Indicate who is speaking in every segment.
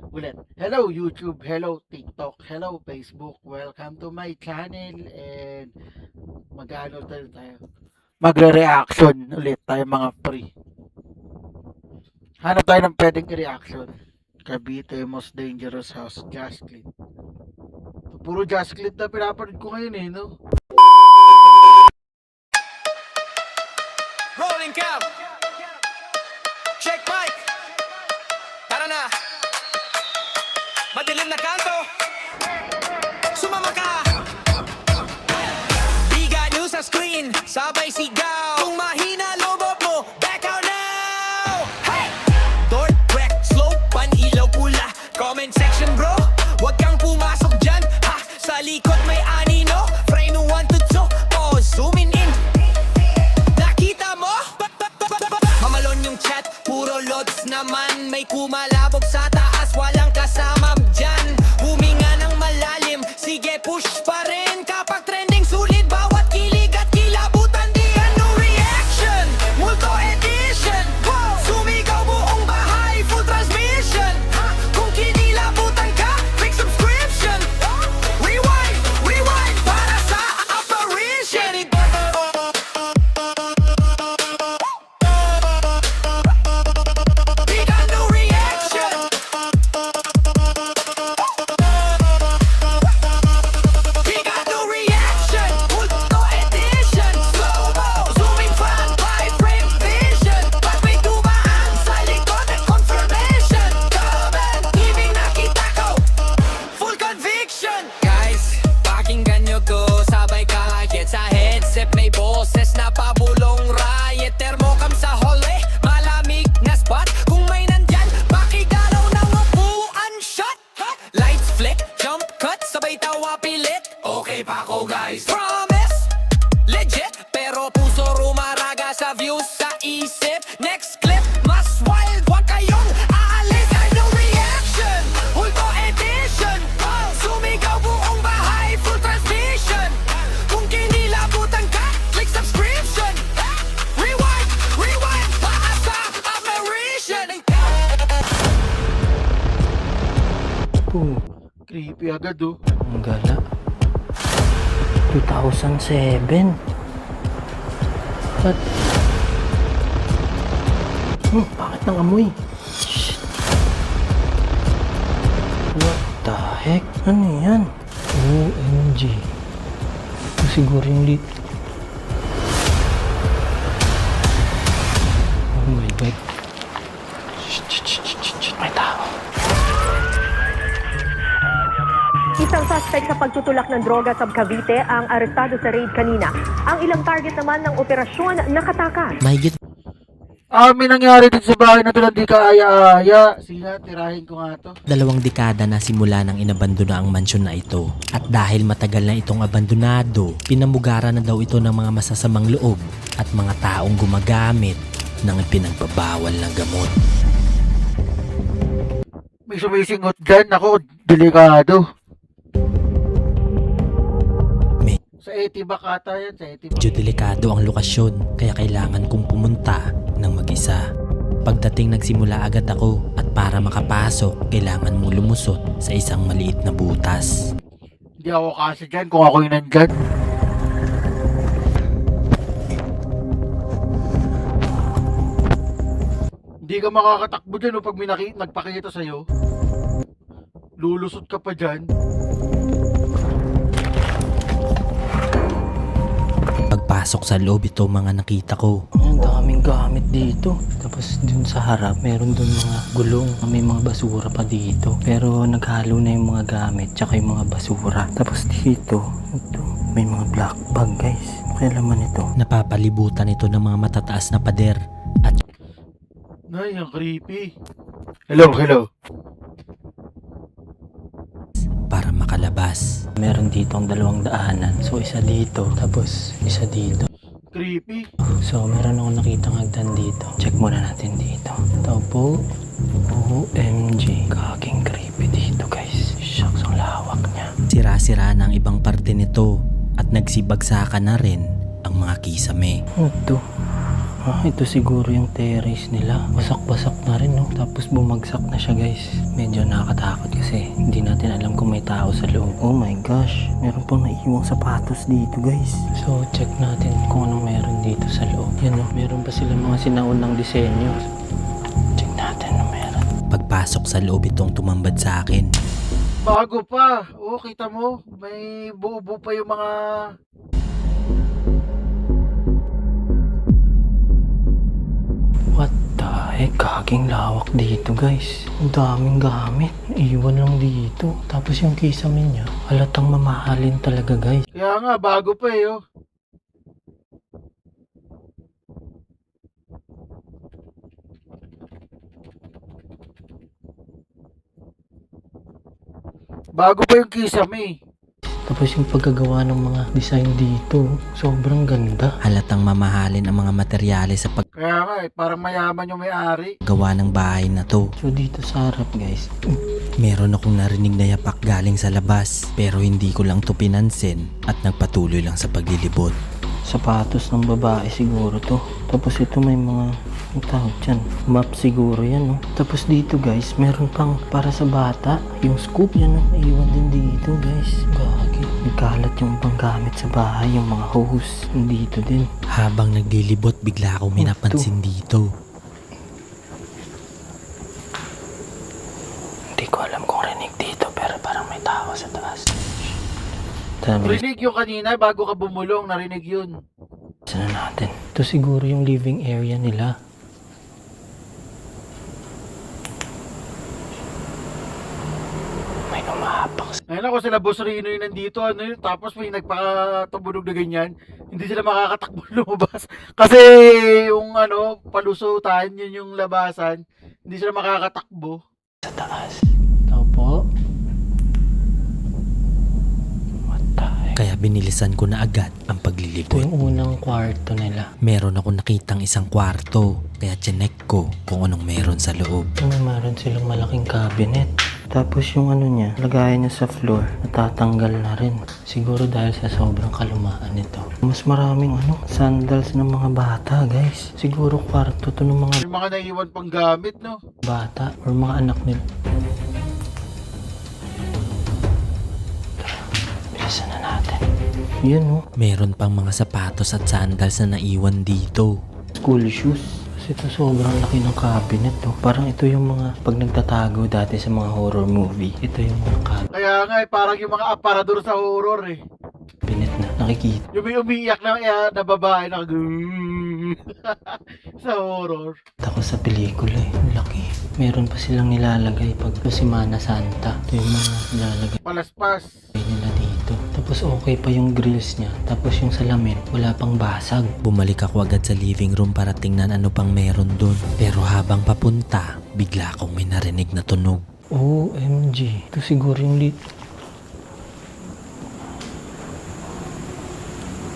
Speaker 1: Ulit. Hello YouTube, hello TikTok, hello Facebook. Welcome to my channel and mag-ano tayo. Magre-reaction ulit tayo mga pre. Hanap tayo ng pwedeng reaction. Cavite Most Dangerous House, Jasklin. Puro Jasklin na pinapanood ko ngayon no?
Speaker 2: Rolling cam. Check mic. Tara na. Madilim na kanto. Sumama ka. Biga news sa screen. Sabay sigaw. Kung mahina lobot mo, back out now. Hey! Door, wreck, slow, pan-ilaw pula. Comment section bro. Huwag kang pumasok dyan. Ha! Sa likod may anino. Frame 1 to 2. Pause, zooming in. Nakita mo? Mamalon yung chat, puro loads naman. May kumalabog sa taas, walang kasama dyan. Huminga ng malalim, sige push pa rin. Kapag trending sulit, bawat kilig at kilabutan. Di ano reaction, multo edition. Sumigaw buong bahay, full transmission. Kung kinilabutan ka, click subscription. Rewind, rewind, para sa apparition. Big ano reaction. Big ano reaction. Multo edition. Slow-mo, zooming fan by frame vision. Pag may dumaan sa likod ng confirmation. Comment, giving nakita ko. Full conviction. Guys, pakinggan nyo ko. Sabay kahit sa headset may boses na pabulong riot. Thermocam sa hallway, malamig na spot. Kung may nandyan, pakigalaw ng upuan shot. Lights flick, jump cut, sabay tawa pilit. Okay pa ako guys. Promise, legit. Pero puso rumaraga sa views sa isip. Next clip, mas wild. Huwag kayong aalis. Ano reaction? Hulto edition. Sumigaw buong bahay, full transmission. Kung kinilabutan ka, click subscription. Rewind, rewind, paasa, apparition.
Speaker 1: Creepy agad
Speaker 3: Ang gala. 2007. What? Bakit nang amoy? Shit. What the heck? Ano yan? OMG. Ito siguro yung lit. Oh my god. Shit. May tao.
Speaker 4: Isang suspect sa pagtutulak ng droga sa Cavite ang arestado sa raid kanina. Ang ilang target naman ng operasyon nakatakas.
Speaker 3: Mahigit
Speaker 1: May nangyari din sa bahay na to na di ka aya-aya. Sige nga, tirahin ko nga to.
Speaker 3: 2 dekada na simula nang inabandona ang mansyon na ito. At dahil matagal na itong abandonado, pinamugaran na daw ito ng mga masasamang loob at mga taong gumagamit ng ipinagbabawal na gamot.
Speaker 1: May sumisingot dyan. Ako, delikado. Sa Etibac ata yan. Sa Etibac.
Speaker 3: Medyo delikado ang lokasyon kaya kailangan kong pumunta ng mag-isa. Pagdating nagsimula agad ako at para makapasok kailangan mo lumusot sa isang maliit na butas.
Speaker 1: Hindi ako kasi dyan kung ako yung nandyan. Hindi ka makakatakbo dyan pag may nagpakita sa'yo. Lulusot ka pa dyan.
Speaker 3: Pagpasok sa loob ito mga nakita ko. Ang daming gamit dito. Tapos dun sa harap meron dun mga gulong. May mga basura pa dito. Pero naghalo na yung mga gamit tsaka yung mga basura. Tapos dito, ito, may mga black bag guys. Kaya laman ito. Napapalibutan ito ng mga matataas na pader. At
Speaker 1: Ay, ang creepy. Hello.
Speaker 3: para makalabas. Meron dito ang 2 daanan. So isa dito, tapos isa dito.
Speaker 1: Creepy.
Speaker 3: So meron akong nakitang hagdan dito. Check muna natin dito. Ito po. OMG. Kaking creepy dito guys. Shucks, ang lawak niya. Sira-sira na ang ibang parte nito at nagsibagsakan na rin ang mga kisame. Ano to? Ah, ito siguro yung terrace nila. Wasak-wasak na rin, no? Tapos bumagsak na siya, guys. Medyo nakakatakot kasi hindi natin alam kung may tao sa loob. Oh my gosh. Meron pang naiiwang sapatos dito, guys. So, check natin kung anong meron dito sa loob. Yan, no? Meron pa sila mga sinaunang disenyo. Check natin ano meron. Pagpasok sa loob itong tumambad sa akin.
Speaker 1: Bago pa. Oh, kita mo. May buo-buo pa yung mga...
Speaker 3: What the heck? Kaging lawak dito, guys. Ang daming gamit. Iwan lang dito. Tapos yung kisame niya, halatang mamahalin talaga, guys.
Speaker 1: Kaya nga, bago pa eh, oh. Bago pa yung kisame.
Speaker 3: Tapos yung paggagawa ng mga design dito, sobrang ganda. Halatang mamahalin ang mga materyales sa
Speaker 1: Kaya nga eh, parang mayaman yung may-ari.
Speaker 3: paggawa ng bahay na to. So dito sa harap, guys, meron akong narinig na yapak galing sa labas. Pero hindi ko lang to pinansin at nagpatuloy lang sa paglilibot. Sapatos ng babae siguro to. Tapos ito may mga, ang tawag dyan, map siguro yan, no? Tapos dito, guys, meron pang para sa bata. Yung scoop yan, no? Naiwan din dito, guys. Gagi. Nagkalat yung panggamit sa bahay, yung mga hose. Dito din. Habang naglilibot, bigla akong may napansin dito. Hindi ko alam kung rinig dito, pero parang may tao sa taas. Sabi,
Speaker 1: Rinig yung kanina, bago ka bumulong, narinig yun.
Speaker 3: sana natin. Ito siguro yung living area nila. May umahapak sa...
Speaker 1: Ngayon ako sila Boss Rino yung nandito, ano yun, tapos may nagpakatumunog na ganyan, hindi sila makakatakbo lumabas. Kasi yung ano, palusutan, yun yung labasan, hindi sila makakatakbo.
Speaker 3: Sa taas. Tao po. What the heck? Kaya binilisan ko na agad ang
Speaker 5: Ito
Speaker 3: paglilibot.
Speaker 5: yung unang kwarto nila.
Speaker 3: Meron ako nakitang isang kwarto, kaya chinek ko kung anong meron sa loob.
Speaker 5: Meron silang malaking cabinet. Tapos yung ano niya, lagayan niya sa floor, natatanggal na rin. Siguro dahil sa sobrang kalumaan nito. Mas maraming sandals ng mga bata, guys. Siguro kwarto to ng mga
Speaker 1: Yung mga naiwan pang gamit, no?
Speaker 5: bata or mga anak nila. Bilisan na natin. Yun, no?
Speaker 3: Meron pang mga sapatos at sandals na naiwan dito.
Speaker 5: School shoes. Kasi ito sobrang laki ng cabinet, no? Parang ito yung mga pag nagtatago dati sa mga horror movie. Ito yung mga
Speaker 1: Kaya nga eh, parang yung mga aparador sa horror eh.
Speaker 5: cabinet na nakikita.
Speaker 1: Yung may umiiyak na babae na sa horror.
Speaker 5: Ako sa pelikula eh. Ang laki. Meron pa silang nilalagay pag Semana Santa. Ito yung mga nilalagay
Speaker 1: Palaspas.
Speaker 5: nila dito. Tapos okay pa yung grills niya. Tapos yung salamin, wala pang basag.
Speaker 3: Bumalik ako agad sa living room para tingnan ano pang meron dun. Pero habang papunta, bigla akong may narinig na tunog.
Speaker 5: OMG. Ito siguro yung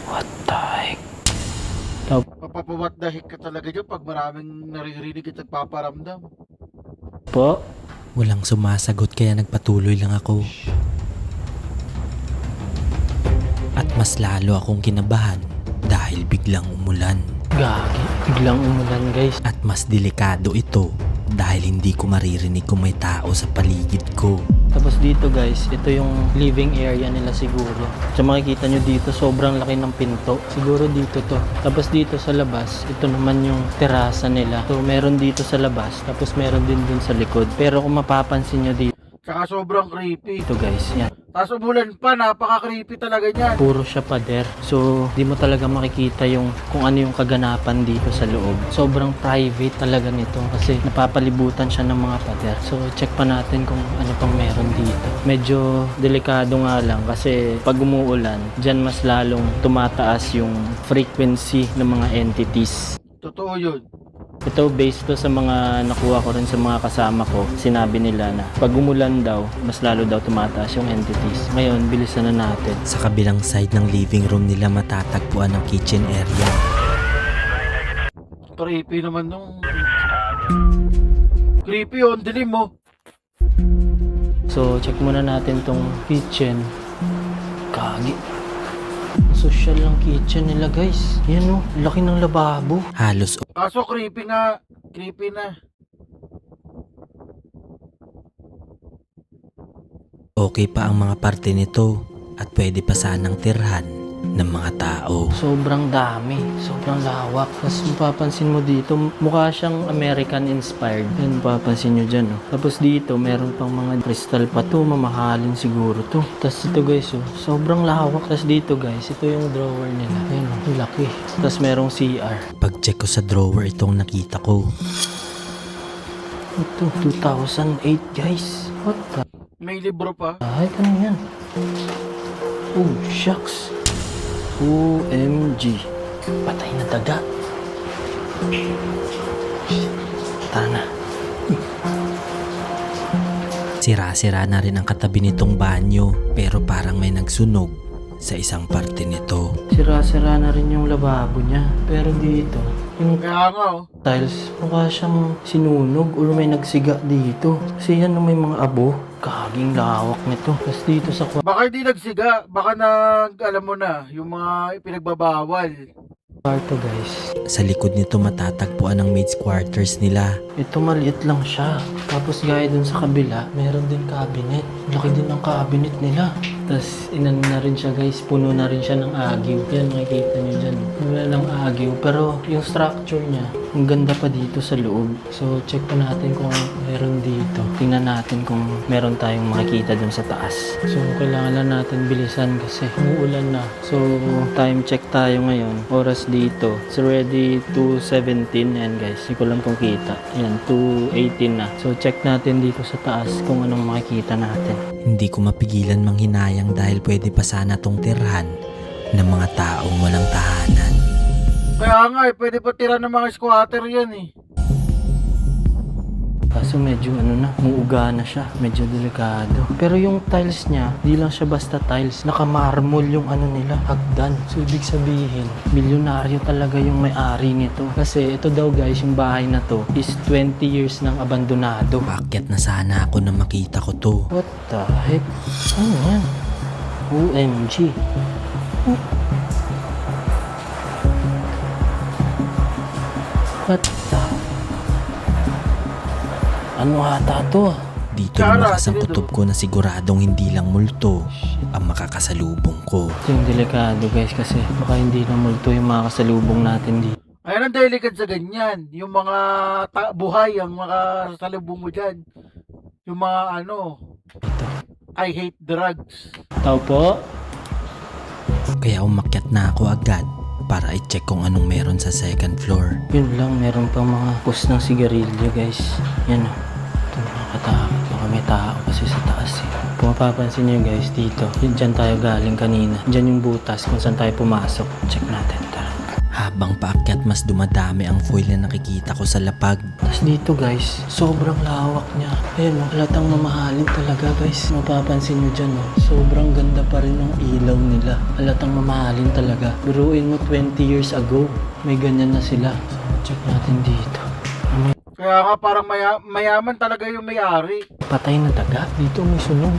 Speaker 5: What the heck?
Speaker 1: Papapabat dahil ka talaga dyan pag maraming naririnig at nagpaparamdam.
Speaker 5: Po?
Speaker 3: Walang sumasagot kaya nagpatuloy lang ako. At mas lalo akong kinabahan dahil biglang umulan.
Speaker 5: Gagi. Biglang umulan, guys.
Speaker 3: At mas delikado ito dahil hindi ko maririnig kung may tao sa paligid ko.
Speaker 5: Tapos dito, guys, ito yung living area nila siguro. So makikita nyo dito, sobrang laki ng pinto. Siguro dito to. Tapos dito sa labas, ito naman yung terasa nila. So meron dito sa labas, tapos meron din dun sa likod. Pero kung mapapansin nyo dito,
Speaker 1: Tsaka sobrang creepy.
Speaker 5: guys, yan.
Speaker 1: Tapos umulan pa, napaka-creepy talaga niyan.
Speaker 5: Puro siya pader. So, di mo talaga makikita yung kung ano yung kaganapan dito sa loob. Sobrang private talaga nito kasi napapalibutan siya ng mga pader. So, check pa natin kung ano pang meron dito. Medyo delikado nga lang kasi pag umuulan, dyan mas lalong tumataas yung frequency ng mga entities.
Speaker 1: Totoo yun.
Speaker 5: Ito based to sa mga nakuha ko rin sa mga kasama ko. Sinabi nila na pag umulan daw, mas lalo daw tumataas yung entities. Ngayon, bilisan na natin.
Speaker 3: Sa kabilang side ng living room nila matatagpuan ang kitchen area.
Speaker 1: Creepy naman nung... Creepy yun, dilim mo.
Speaker 5: So, check muna natin tong kitchen. Kagi. Social lang kitchen nila guys. Yan oh, laki ng lababo.
Speaker 3: Halos
Speaker 1: Kaso creepy nga. Creepy na.
Speaker 3: okay pa ang mga parte nito at pwede pa sanang tirhan ng mga tao.
Speaker 5: Sobrang dami, sobrang lawak. Tapos mapapansin mo dito, mukha siyang American inspired. Yan, mapapansin nyo dyan. Oh. Tapos dito, meron pang mga crystal pa to, mamahalin siguro to. Tapos ito guys, oh, sobrang lawak. Tapos dito guys, ito yung drawer nila. Ayun, oh, laki. Tapos merong CR.
Speaker 3: Pag-check ko sa drawer itong nakita ko.
Speaker 5: Ito, 2008 guys. What the?
Speaker 1: May libro pa.
Speaker 5: Ay, ano yan? Oh, shucks. OMG. Patay na daga. Tara na.
Speaker 3: Sira-sira na rin ang katabi nitong banyo pero parang may nagsunog sa isang parte nito.
Speaker 5: Sira-sira na rin yung lababo niya. Pero dito, yung
Speaker 1: Kaya nga oh.
Speaker 5: tiles, mukha siyang sinunog or may nagsiga dito. Kasi yan may mga abo. Kaging lawak nito. Tapos dito sa
Speaker 1: Baka hindi nagsiga. Baka alam mo na, yung mga pinagbabawal.
Speaker 5: kwarto guys.
Speaker 3: Sa likod nito matatagpuan ang maid's quarters nila.
Speaker 5: Ito maliit lang siya. Tapos gaya dun sa kabila, meron din cabinet. Laki din ang cabinet nila. Tapos inano na rin siya guys, puno na rin siya ng agiw. Yan, makikita nyo dyan. Wala lang agiw. Pero yung structure niya, ang ganda pa dito sa loob. So check pa natin kung meron dito. Tingnan natin kung meron tayong makikita dun sa taas. So kailangan lang natin bilisan kasi umuulan na. So time check tayo ngayon. Oras dito. It's already 2:17 yan guys. Hindi ko lang kung kita. Yan, 2:18 na. So check natin dito sa taas kung anong makikita natin.
Speaker 3: Hindi ko mapigilan manghinayang dahil pwede pa sana tong tirhan ng mga taong walang tahanan.
Speaker 1: Kaya nga eh, pwede pa tira ng mga squatter yan eh.
Speaker 5: Kaso medyo umuuga na siya. Medyo delikado. Pero yung tiles niya, di lang siya basta tiles. Nakamarmol yung nila, hagdan. So ibig sabihin, milyonaryo talaga yung may-ari nito. Kasi ito daw guys, yung bahay na to is 20 years nang abandonado.
Speaker 3: Paakyat na sana ako na makita ko to.
Speaker 5: What the heck? Ano yan? OMG. What the? Ano ata to ah?
Speaker 3: Dito lumakas ang kutob ko na siguradong hindi lang multo ang makakasalubong ko.
Speaker 5: Ito yung delikado guys kasi baka hindi na multo yung mga kasalubong natin dito.
Speaker 1: Ayan ang delicate sa ganyan. Yung mga buhay ang makasalubong mo dyan. Yung mga
Speaker 5: Ito.
Speaker 1: I hate drugs.
Speaker 5: Tao po?
Speaker 3: Kaya umakyat na ako agad para i-check kung anong meron sa second floor.
Speaker 5: Yun lang, meron pang mga post ng sigarilyo guys. Yan o. Ito nakakatakot. Baka may tao kasi sa taas eh. Kung mapapansin nyo guys dito, yun dyan tayo galing kanina. Dyan yung butas kung saan tayo pumasok. Check natin. Tara.
Speaker 3: Habang paakyat mas dumadami ang foil na nakikita ko sa lapag.
Speaker 5: Tapos dito guys, sobrang lawak niya. Ayun o, halatang mamahalin talaga guys. Mapapansin nyo dyan o, sobrang ganda pa rin ng ilaw nila. Halatang mamahalin talaga. Biruin mo 20 years ago, may ganyan na sila. So, check natin dito.
Speaker 1: Kaya nga parang mayaman talaga yung may-ari.
Speaker 5: Patay na daga. Dito may sunog.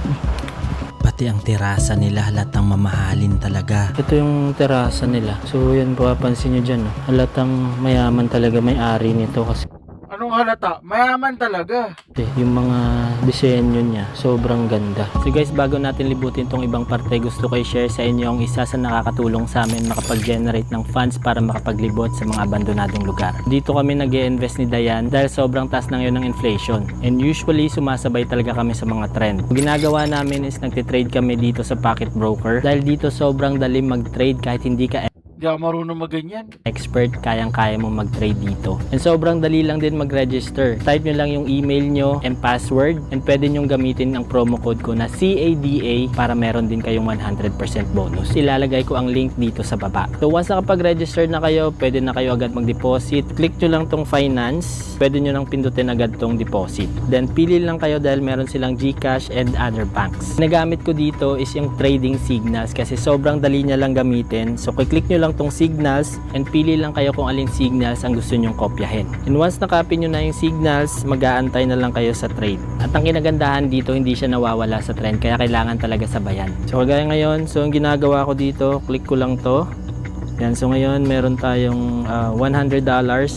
Speaker 3: Pati ang terasa nila halatang mamahalin talaga.
Speaker 5: Ito yung terasa nila. So yan, papansin nyo dyan. Oh. Halatang mayaman talaga may-ari nito kasi
Speaker 1: Anong halata? Mayaman talaga.
Speaker 5: yung mga disenyo niya, sobrang ganda. So guys, bago natin libutin tong ibang parte, gusto ko i-share sa inyo ang isa sa nakakatulong sa amin makapag-generate ng funds para makapaglibot sa mga abandonadong lugar. Dito kami nag-i-invest ni Dayan dahil sobrang taas na ngayon ng inflation. And usually, sumasabay talaga kami sa mga trend. Ang ginagawa namin is nagtitrade kami dito sa Pocket Broker dahil dito sobrang dali mag-trade kahit hindi ka
Speaker 1: Hindi ako marunong maganyan.
Speaker 5: expert, kayang-kaya mo mag-trade dito. And sobrang dali lang din mag-register. Type nyo lang yung email nyo and password and pwede nyong gamitin ang promo code ko na CADA para meron din kayong 100% bonus. Ilalagay ko ang link dito sa baba. So once nakapag-register na kayo, pwede na kayo agad mag-deposit. Click nyo lang tong finance. Pwede nyo lang pindutin agad tong deposit. Then pili lang kayo dahil meron silang GCash and other banks. Nagamit ko dito is yung trading signals kasi sobrang dali niya lang gamitin. So click nyo lang lang tong signals and pili lang kayo kung aling signals ang gusto nyong kopyahin. And once nakopy nyo na yung signals, mag-aantay na lang kayo sa trade. At ang kinagandahan dito, hindi siya nawawala sa trend, kaya kailangan talaga sabayan. So kagaya ngayon, so ang ginagawa ko dito, click ko lang to. Yan, so ngayon meron tayong $100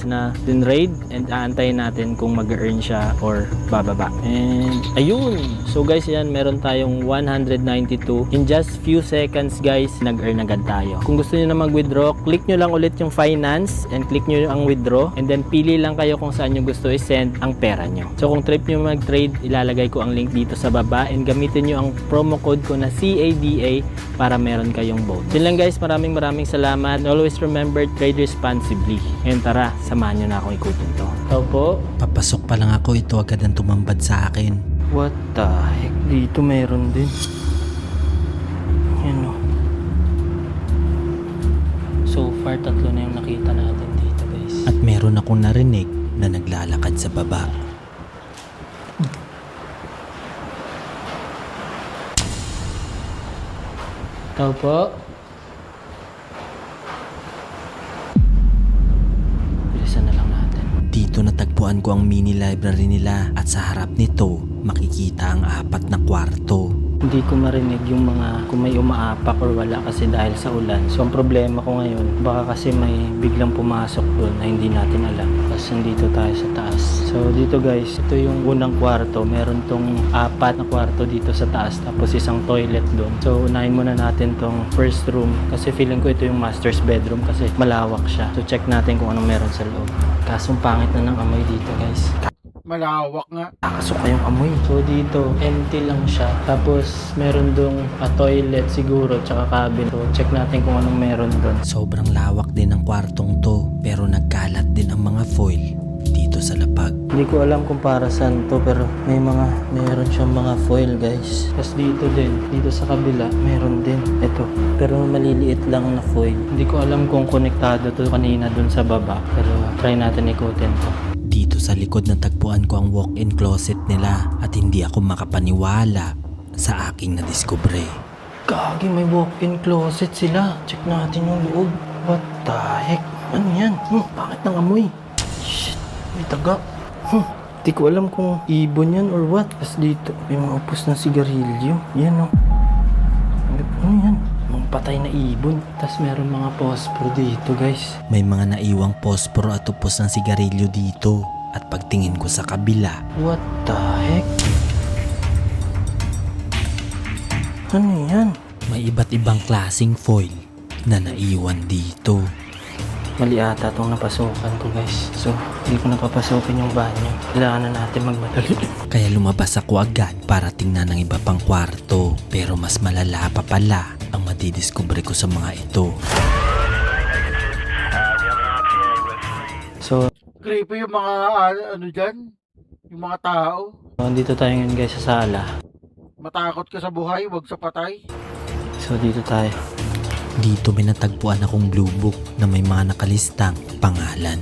Speaker 5: na din raid and aantayin natin kung mag-earn siya or bababa. And ayun, so guys, yan meron tayong 192 in just few seconds guys, nag-earn agad tayo. Kung gusto niyo na mag-withdraw, click nyo lang ulit yung finance and click nyo ang withdraw and then pili lang kayo kung saan nyo gusto i-send ang pera nyo. So kung trip nyo mag-trade, ilalagay ko ang link dito sa baba and gamitin nyo ang promo code ko na CADA para meron kayong bonus. Yun lang guys, maraming salamat. Always remember, trade responsibly. Ngayon tara, samahan nyo na akong ikutin to. Tao po.
Speaker 3: Papasok pa lang ako, ito agad ang tumambad sa akin.
Speaker 5: What the heck? Dito meron din. Yan o. So far, 3 na yung nakita natin dito guys.
Speaker 3: At meron akong narinig na naglalakad sa baba.
Speaker 5: Tao po. Bilisan na lang natin.
Speaker 3: Dito natagpuan ko ang mini library nila at sa harap nito makikita ang 4 na kwarto.
Speaker 5: Hindi ko marinig yung mga kung may umaapak or wala kasi dahil sa ulan. So ang problema ko ngayon, baka kasi may biglang pumasok doon na hindi natin alam. Kasi nandito tayo sa taas. So dito guys, ito yung unang kwarto. Meron tong 4 na kwarto dito sa taas. Tapos isang toilet doon. So unahin muna natin tong first room. Kasi feeling ko ito yung master's bedroom kasi malawak siya. So check natin kung anong meron sa loob. Kasong pangit na ng amoy dito guys.
Speaker 1: Malawak nga.
Speaker 5: Nakasok kayong amoy. So dito, empty lang siya. Tapos meron dong toilet siguro tsaka cabin. So check natin kung anong meron doon.
Speaker 3: Sobrang lawak din ang kwartong to pero nagkalat din ang mga foil dito sa lapag.
Speaker 5: Hindi ko alam kung para saan to pero meron siyang mga foil guys. Tapos dito din, dito sa kabila, meron din. Ito, pero maliliit lang na foil. Hindi ko alam kung konektado to kanina dun sa baba. Pero try natin ikutin to.
Speaker 3: Dito sa likod natagpuan ko ang walk-in closet nila at hindi ako makapaniwala sa aking nadiskubre.
Speaker 5: Gagi, may walk-in closet sila. Check natin yung loob. What the heck? Ano yan? Bakit ng amoy? Shit, may taga. Di ko alam kung ibon yan or what. Tapos dito, may mga upos ng sigarilyo. Yan o. Ano yan? Mga patay na ibon. Tapos meron mga pospro dito guys.
Speaker 3: May mga naiwang posporo at upos ng sigarilyo dito at pagtingin ko sa kabila,
Speaker 5: What the heck? Ano yan?
Speaker 3: may iba't ibang klaseng foil na naiwan dito.
Speaker 5: Mali ata itong napasukan ko guys. So, hindi ko napapasokin yung banyo. Kailangan na natin magmadali.
Speaker 3: Kaya lumabas ako agad para tingnan ng iba pang kwarto. Pero mas malala pa pala ang madidiskubre ko sa mga ito.
Speaker 5: So,
Speaker 1: Creepy yung mga ano dyan. Yung mga tao.
Speaker 5: dito tayo ngayon guys sa sala.
Speaker 1: Matakot ka sa buhay, wag sa patay.
Speaker 5: So, dito tayo.
Speaker 3: Dito may natagpuan akong blue book na may mga nakalistang pangalan.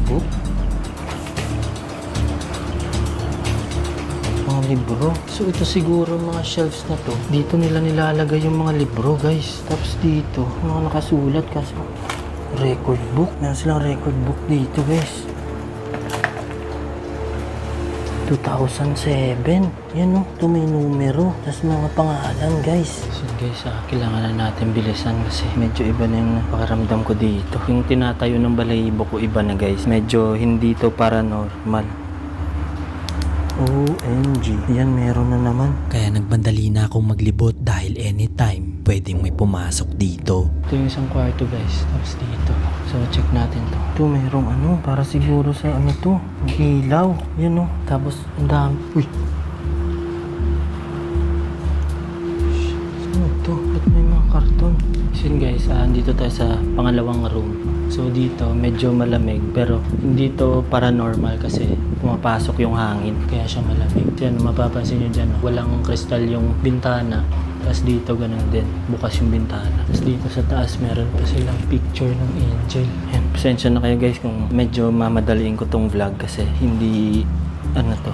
Speaker 5: Oh. Mga libro. So, ito siguro mga shelves na to. Dito nila nilalagay yung mga libro guys. Tapos dito, mga nakasulat kasi record book. Meron silang record book dito guys. 2007. Yan o, ito may numero. Tapos mga pangalan guys. So guys, kailangan na natin bilisan kasi medyo iba na yung pakiramdam ko dito. Yung tinatayo ng balahibo ko iba na guys. Medyo hindi to paranormal. OMG. Yan, meron na naman.
Speaker 3: Kaya nagbandali na akong maglibot dahil anytime pwedeng may pumasok dito.
Speaker 5: Ito yung isang kwarto guys. Tapos dito. So check natin to. Ito merong ano. Para siguro sa ano to. Ilaw. Yan o. Tapos ang dami. Uy. Ano to? Ba't may mga karton? So yun guys. Dito tayo sa pangalawang room. So dito medyo malamig. Pero hindi to paranormal kasi pumapasok yung hangin. Kaya siya malamig. So yan, mapapansin nyo dyan. Walang kristal yung bintana. Tapos dito ganun din, bukas yung bintana. Tapos dito sa taas meron pa silang picture ng angel. Yan, pasensya na kayo guys kung medyo mamadaliin ko tong vlog kasi hindi, ano to,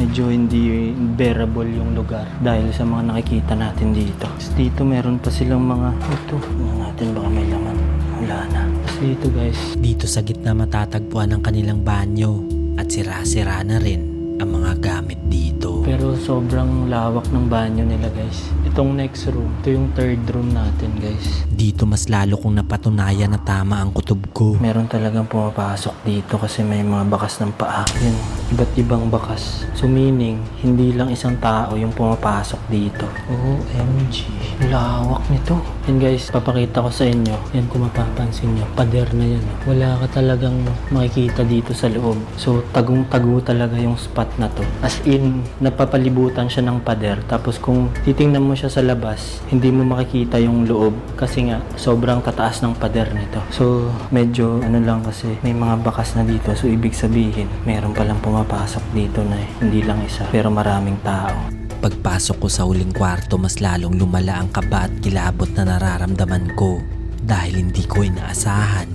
Speaker 5: medyo hindi bearable yung lugar dahil sa mga nakikita natin dito. Tapos dito meron pa silang mga ito. Tingnan natin baka may laman. Wala na. Tapos dito guys,
Speaker 3: Dito sa gitna matatagpuan ang kanilang banyo at sira-sira na rin ang mga gamit dito.
Speaker 5: pero sobrang lawak ng banyo nila guys. Itong next room, ito yung third room natin guys.
Speaker 3: Dito mas lalo kong napatunayan na tama ang kutob ko.
Speaker 5: Meron talagang pumapasok dito kasi may mga bakas ng paa. Yun, iba't ibang bakas. So meaning, hindi lang isang tao yung pumapasok dito. OMG, lawak nito. Yan guys, papakita ko sa inyo. Yan kung mapapansin nyo, pader na yan. Wala ka talagang makikita dito sa loob. So tagong-tago talaga yung spot na to. As in, napapalibutan siya ng pader. Tapos kung titingnan mo siya sa labas, hindi mo makikita yung loob kasi nga sobrang tataas ng pader nito. So medyo ano lang kasi may mga bakas na dito. So ibig sabihin, meron palang pumapasok dito na hindi lang isa pero maraming tao.
Speaker 3: Pagpasok ko sa huling kwarto, mas lalong lumala ang kaba at kilabot na nararamdaman ko dahil hindi ko inaasahan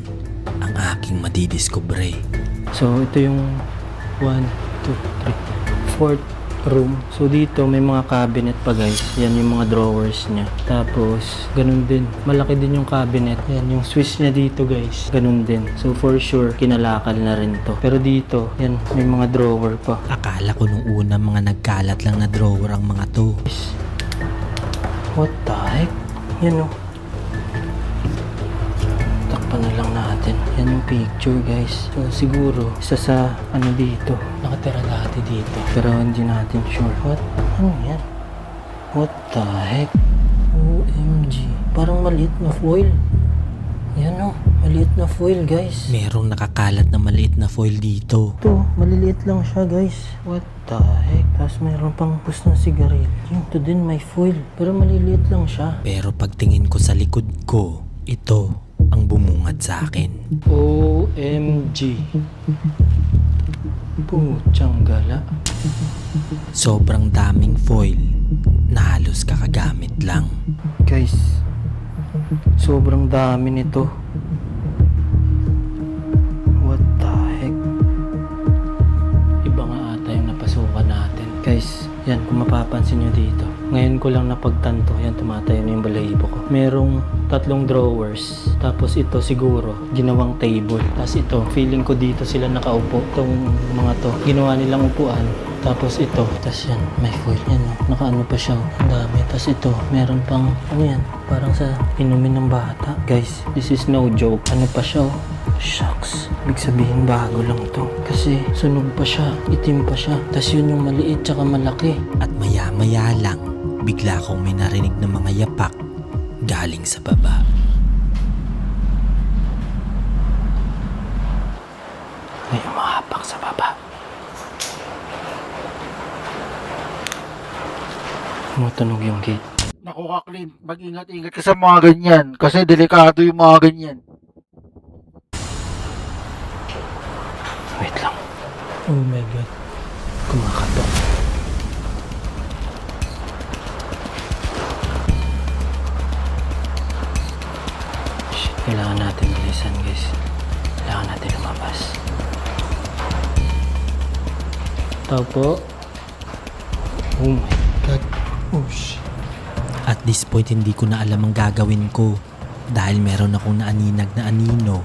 Speaker 3: ang aking madidiskubre.
Speaker 5: So ito yung 1, 2, 3, 4th room. So dito may mga cabinet pa guys. Yan yung mga drawers niya. Tapos ganun din. Malaki din yung cabinet. Yan yung Swiss niya dito guys. Ganun din. So for sure kinalakal na rin to. Pero dito, yan may mga drawer pa.
Speaker 3: Akala ko nung una mga nagkalat lang na drawer ang mga to.
Speaker 5: What the heck? Yan o. Takpan na lang natin. Yan yung picture guys. So siguro, isa sa ano dito. Nakatira dati dito. Pero hindi natin sure. What? Ano yan? What the heck? OMG. Parang maliit na foil. Yan o. Maliit na foil guys.
Speaker 3: Merong nakakalat na maliit na foil dito.
Speaker 5: Ito, maliliit lang siya guys. What the heck? Tapos mayroon pang pus ng sigarilyo. Ito din may foil. Pero maliliit lang siya.
Speaker 3: Pero pagtingin ko sa likod ko, ito ang bumungad sa akin.
Speaker 5: OMG. Putsang gala.
Speaker 3: Sobrang daming foil na halos kakagamit lang.
Speaker 5: Guys, sobrang dami nito. What the heck? Iba nga ata yung napasukan natin. Guys, yan kung mapapansin nyo dito. Ngayon ko lang napagtanto, yan tumatayo na yung balahibo ko. Merong 3 drawers. Tapos ito siguro, ginawang table. Tapos ito, feeling ko dito sila nakaupo. Itong mga to, ginawa nilang upuan. Tapos ito, tapos yan, may foil yan. Nakaano pa siya, ang dami. Tapos ito, meron pang, ano yan, parang sa inumin ng bata. Guys, this is no joke. Ano pa siya, oh. Shucks. Ibig sabihin bago lang to. Kasi sunog pa siya, itim pa siya. Tapos yun yung maliit tsaka malaki.
Speaker 3: At maya-maya lang, bigla kong may narinig na mga yapak galing sa baba.
Speaker 5: May umahapak sa baba. Tumutunog yung gate.
Speaker 1: Naku ka, Clint, mag-ingat-ingat ka sa mga ganyan. Kasi delikado yung mga ganyan.
Speaker 5: Wait lang. Oh my God. Kumakatok. Shit, kailangan natin bilisan guys. Kailangan natin lumabas. Tao po. Oh my God. Oh shit.
Speaker 3: At this point hindi ko na alam ang gagawin ko dahil meron akong naaninag na anino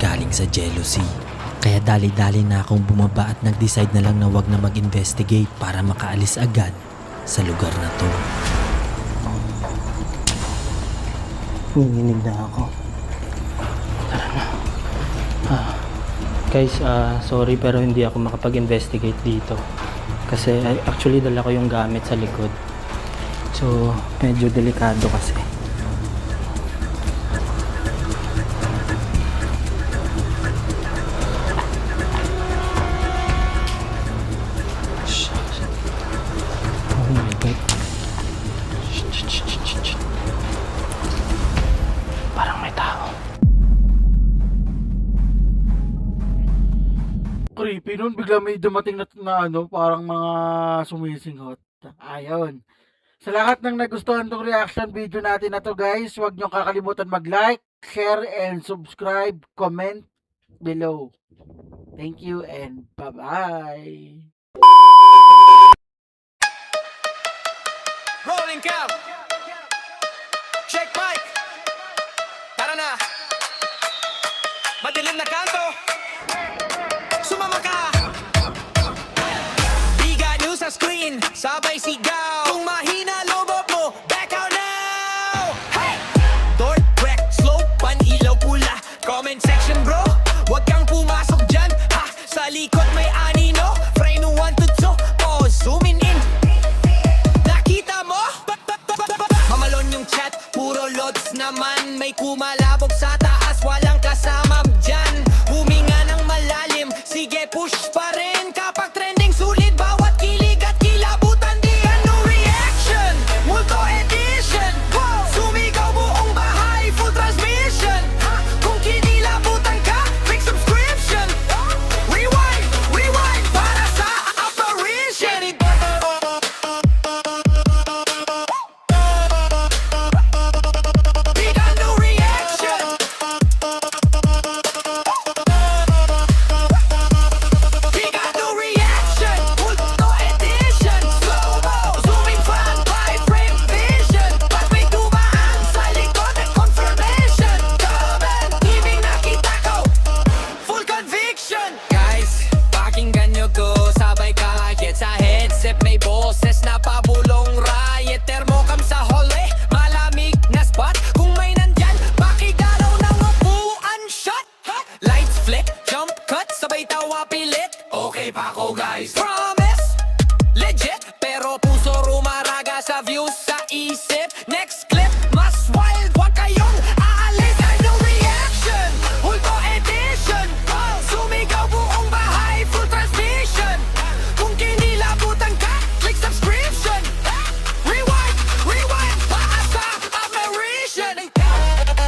Speaker 3: galing sa jealousy. Kaya dali-dali na akong bumaba at nag-decide na lang na wag na mag-investigate para makaalis agad sa lugar na to.
Speaker 5: Nanginig na ako. Tara na. Guys, sorry pero hindi ako makapag-investigate dito. Kasi actually dala ko yung gamit sa likod. So, medyo delikado kasi. Shucks. Oh my God. Shh. Parang may tao.
Speaker 1: Creepy nun, bigla may dumating na ano, parang mga sumisinghot. Ayun. Sa lahat ng nagustuhan tong reaction video natin na to guys, huwag nyo kakalimutan mag-like, share, and subscribe, comment below. Thank you and bye-bye!
Speaker 2: Rolling cam. Check mic. Tara na. Madilim na kanto. Sumama ka. Biga news sa screen. Sabay sigaw. Kung mahina lobot mo, back out now. Hey! Door, wreck, slow, pan-ilaw pula. Comment section bro. Huwag kang pumasok dyan. Ha! Sa likod may anino. Frame 1 to 2. Pause, zooming in. Nakita mo? Mamalon yung chat, puro loads naman. May kumalabog sa taas, walang kasama dyan. Huminga ng malalim, sige push pa rin. Kapag trending sulit, bawat kilig at kilabutan. Di ano reaction, multo edition. Sumigaw buong bahay, full transmission. Kung kinilabutan ka, click subscription. Rewind, rewind, para sa apparition. Big ano reaction. Big ano reaction, multo edition. Slow-mo, zooming front by frame vision. Pag may dumaan sa likod ng confirmation. Comment, ibig nakita ko, full conviction. Guys, pakinggan nyo ko, sabay kahit sa headset. May boses na pabulong riot. Thermocam sa hallway, malamig na spot. Kung may nandyan, pakigaraw ng upuan shot. Lights flick, jump cut, sabay tawa pilit. Okay pa ako guys, promise legit, pero puso rumaraga sa views sa isip.